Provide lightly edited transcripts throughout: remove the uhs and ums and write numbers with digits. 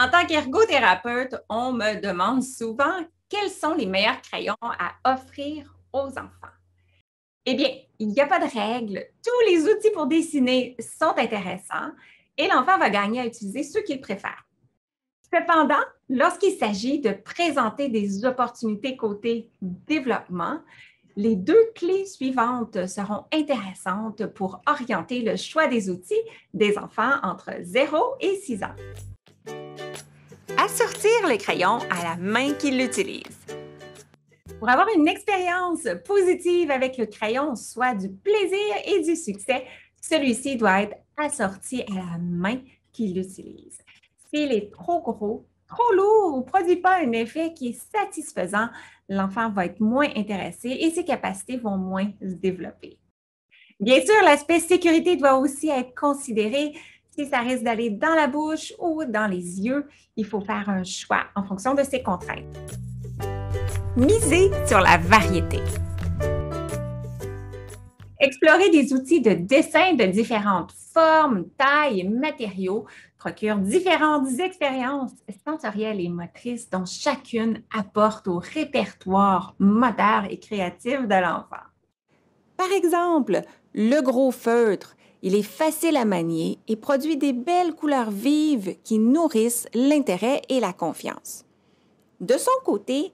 En tant qu'ergothérapeute, on me demande souvent quels sont les meilleurs crayons à offrir aux enfants. Eh bien, il n'y a pas de règle. Tous les outils pour dessiner sont intéressants et l'enfant va gagner à utiliser ceux qu'il préfère. Cependant, lorsqu'il s'agit de présenter des opportunités côté développement, les deux clés suivantes seront intéressantes pour orienter le choix des outils des enfants entre 0 et 6 ans. Assortir le crayon à la main qui l'utilise. Pour avoir une expérience positive avec le crayon, soit du plaisir et du succès, celui-ci doit être assorti à la main qui l'utilise. S'il est trop gros, trop lourd ou ne produit pas un effet qui est satisfaisant, l'enfant va être moins intéressé et ses capacités vont moins se développer. Bien sûr, l'aspect sécurité doit aussi être considéré. Si ça risque d'aller dans la bouche ou dans les yeux, il faut faire un choix en fonction de ses contraintes. Miser sur la variété. Explorer des outils de dessin de différentes formes, tailles et matériaux procure différentes expériences sensorielles et motrices dont chacune apporte au répertoire moteur et créatif de l'enfant. Par exemple, le gros feutre, il est facile à manier et produit des belles couleurs vives qui nourrissent l'intérêt et la confiance. De son côté,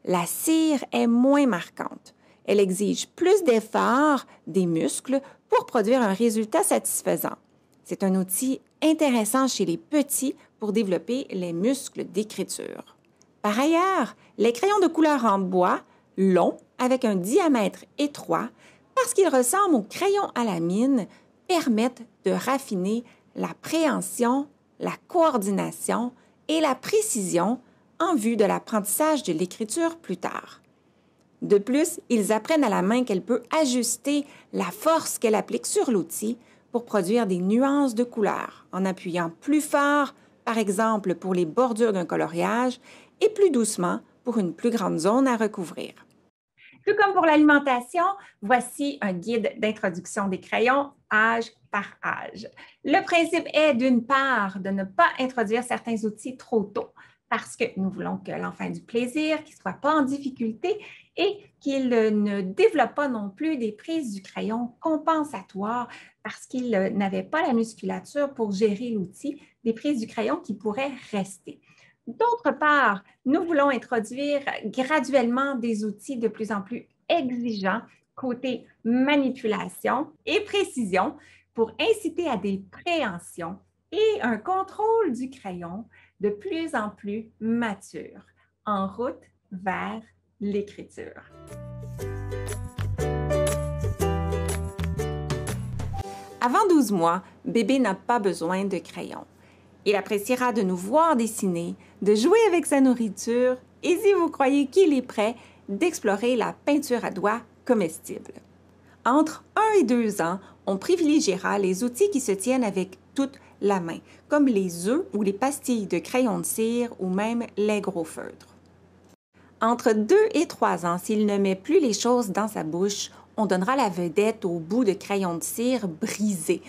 la cire est moins marquante. Elle exige plus d'efforts des muscles pour produire un résultat satisfaisant. C'est un outil intéressant chez les petits pour développer les muscles d'écriture. Par ailleurs, les crayons de couleur en bois, longs, avec un diamètre étroit, parce qu'ils ressemblent aux crayons à la mine, permettent de raffiner la préhension, la coordination et la précision en vue de l'apprentissage de l'écriture plus tard. De plus, ils apprennent à la main qu'elle peut ajuster la force qu'elle applique sur l'outil pour produire des nuances de couleurs, en appuyant plus fort, par exemple pour les bordures d'un coloriage, et plus doucement pour une plus grande zone à recouvrir. Tout comme pour l'alimentation, voici un guide d'introduction des crayons âge par âge. Le principe est, d'une part, de ne pas introduire certains outils trop tôt, parce que nous voulons que l'enfant ait du plaisir, qu'il ne soit pas en difficulté et qu'il ne développe pas non plus des prises du crayon compensatoires parce qu'il n'avait pas la musculature pour gérer l'outil, des prises du crayon qui pourraient rester. D'autre part, nous voulons introduire graduellement des outils de plus en plus exigeants côté manipulation et précision pour inciter à des préhensions et un contrôle du crayon de plus en plus mature, en route vers l'écriture. Avant 12 mois, bébé n'a pas besoin de crayon. Il appréciera de nous voir dessiner, de jouer avec sa nourriture et, si vous croyez qu'il est prêt, d'explorer la peinture à doigts comestible. Entre 1 et 2 ans, on privilégiera les outils qui se tiennent avec toute la main, comme les œufs ou les pastilles de crayon de cire ou même les gros feutres. Entre 2 et 3 ans, s'il ne met plus les choses dans sa bouche, on donnera la vedette aux bouts de crayon de cire brisés,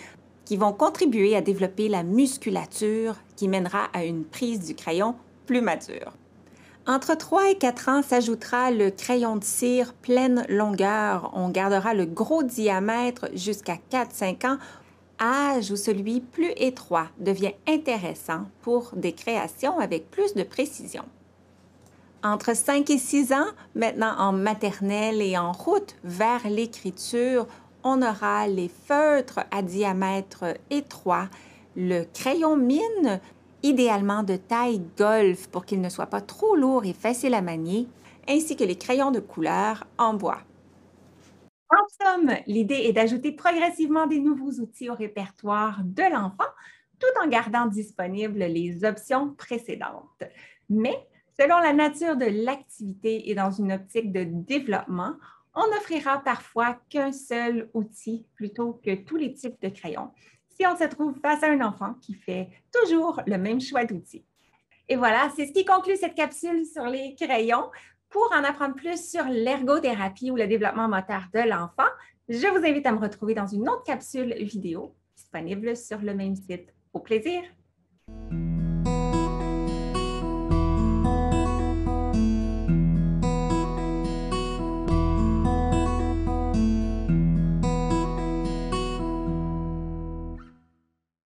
qui vont contribuer à développer la musculature qui mènera à une prise du crayon plus mature. Entre 3 et 4 ans s'ajoutera le crayon de cire pleine longueur. On gardera le gros diamètre jusqu'à 4-5 ans, âge où celui plus étroit devient intéressant pour des créations avec plus de précision. Entre 5 et 6 ans, maintenant en maternelle et en route vers l'écriture, on aura les feutres à diamètre étroit, le crayon mine, idéalement de taille golf pour qu'il ne soit pas trop lourd et facile à manier, ainsi que les crayons de couleur en bois. En somme, l'idée est d'ajouter progressivement des nouveaux outils au répertoire de l'enfant, tout en gardant disponibles les options précédentes. Mais, selon la nature de l'activité et dans une optique de développement, on n'offrira parfois qu'un seul outil plutôt que tous les types de crayons si on se trouve face à un enfant qui fait toujours le même choix d'outils. Et voilà, c'est ce qui conclut cette capsule sur les crayons. Pour en apprendre plus sur l'ergothérapie ou le développement moteur de l'enfant, je vous invite à me retrouver dans une autre capsule vidéo disponible sur le même site. Au plaisir!